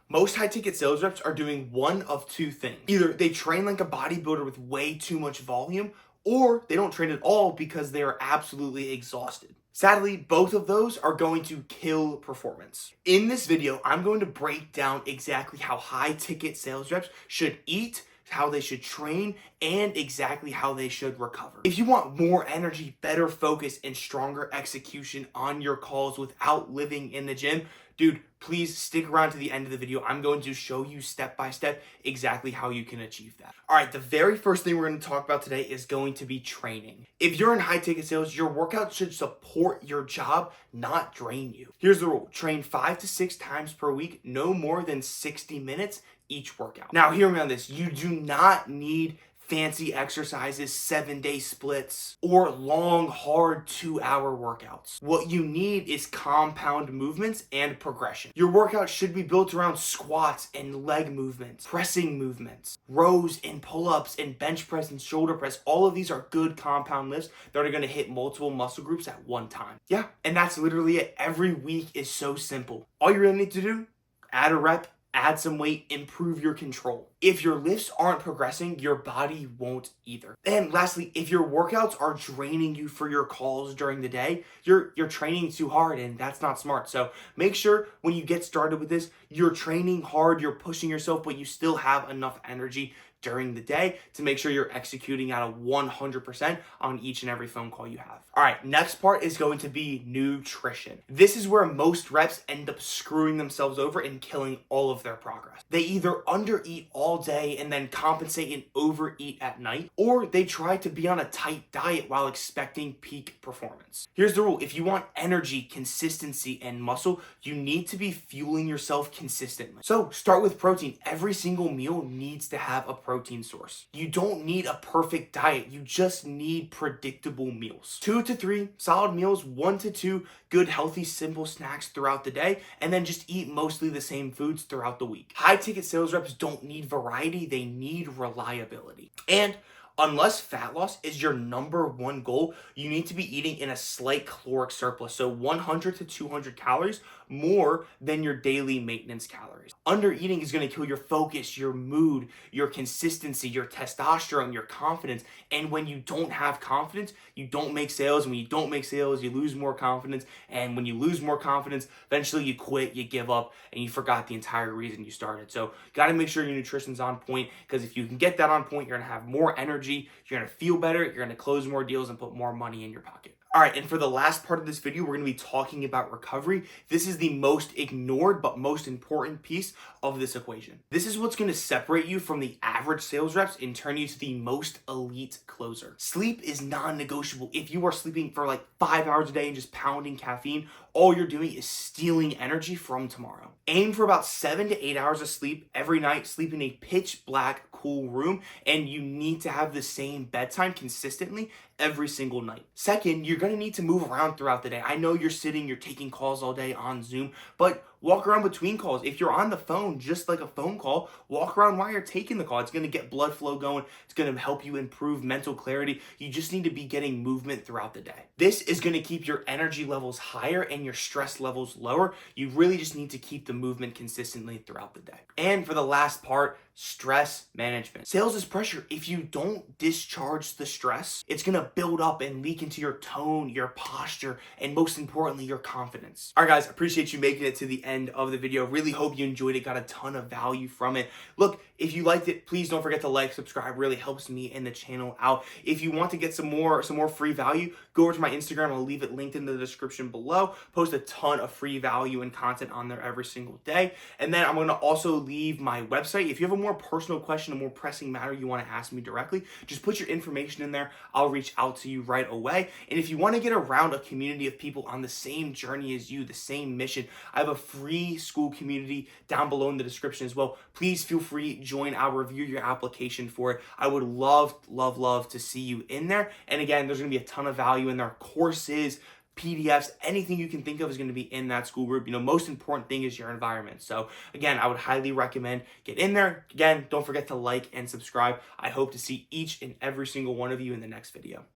Most high ticket sales reps are doing one of two things. Either they train like a bodybuilder with way too much volume, or they don't train at all because they are absolutely exhausted. Sadly, both of those are going to kill performance. In this video, I'm going to break down exactly how high ticket sales reps should eat, how they should train, and exactly how they should recover. If you want more energy, better focus, and stronger execution on your calls without living in the gym, dude, please stick around to the end of the video. I'm going to show you step by step exactly how you can achieve that. All right, the very first thing we're going to talk about today is going to be training. If you're in high ticket sales, your workout should support your job, not drain you. Here's the rule: train 5 to 6 times per week, no more than 60 minutes each workout. Now, hear me on this. You do not need fancy exercises, 7-day splits, or long, hard 2-hour workouts. What you need is compound movements and progression. Your workout should be built around squats and leg movements, pressing movements, rows and pull-ups and bench press and shoulder press. All of these are good compound lifts that are gonna hit multiple muscle groups at one time. Yeah, and that's literally it. Every week is so simple. All you really need to do, add a rep, add some weight, improve your control. If your lifts aren't progressing, your body won't either. And lastly, if your workouts are draining you for your calls during the day, you're training too hard, and that's not smart. So make sure when you get started with this, you're training hard, you're pushing yourself, but you still have enough energy during the day to make sure you're executing at a 100% on each and every phone call you have. All right, next part is going to be nutrition. This is where most reps end up screwing themselves over and killing all of their progress. They either undereat all day and then compensate and overeat at night, or they try to be on a tight diet while expecting peak performance. Here's the rule: if you want energy, consistency, and muscle, you need to be fueling yourself consistently. So start with protein. Every single meal needs to have a protein source. You don't need a perfect diet. You just need predictable meals. 2 to 3 solid meals, 1 to 2 good, healthy, simple snacks throughout the day, and then just eat mostly the same foods throughout the week. High ticket sales reps don't need variety. They need reliability. And unless fat loss is your number one goal, you need to be eating in a slight caloric surplus, so 100 to 200 calories more than your daily maintenance calories. Under eating is going to kill your focus, your mood, your consistency, your testosterone, your confidence. And when you don't have confidence, you don't make sales. And when you don't make sales, you lose more confidence. And when you lose more confidence, eventually you quit, you give up, and you forgot the entire reason you started. So you got to make sure your nutrition's on point, because if you can get that on point, you're going to have more energy, you're going to feel better, you're going to close more deals and put more money in your pocket. All right, and for the last part of this video, we're going to be talking about recovery. This is the most ignored but most important piece of this equation. This is what's going to separate you from the average sales reps and turn you to the most elite closer. Sleep is non-negotiable. If you are sleeping for like 5 hours a day and just pounding caffeine, all you're doing is stealing energy from tomorrow. Aim for about 7 to 8 hours of sleep every night. Sleep in a pitch black, cool room, and you need to have the same bedtime consistently every single night. Second, you're going to need to move around throughout the day. I know you're taking calls all day on Zoom, but walk around between calls. If you're on the phone, just like a phone call, walk around while you're taking the call. It's going to get blood flow going. It's going to help you improve mental clarity. You just need to be getting movement throughout the day. This is going to keep your energy levels higher and your stress levels lower. You really just need to keep the movement consistently throughout the day. And for the last part, stress management. Sales is pressure. If you don't discharge the stress, it's going to build up and leak into your tone, your posture, and most importantly, your confidence. All right, guys, appreciate you making it to the end of the video. Really hope you enjoyed it, got a ton of value from it. Look, if you liked it, please don't forget to like, subscribe. Really helps me and the channel out. If you want to get some more free value, go over to my Instagram. I'll leave it linked in the description below. Post a ton of free value and content on there every single day. And then I'm going to also leave my website. If you have a more personal question, a more pressing matter you want to ask me directly, just put your information in there. I'll reach out to you right away. And if you want to get around a community of people on the same journey as you, the same mission, I have a free school community down below in the description as well. Please feel free, join. I'll review your application for it. I would love to see you in there. And again, there's going to be a ton of value in there. Courses, PDFs, anything you can think of is going to be in that school group. Most important thing is your environment. So again, I would highly recommend get in there. Again, don't forget to like and subscribe. I hope to see each and every single one of you in the next video.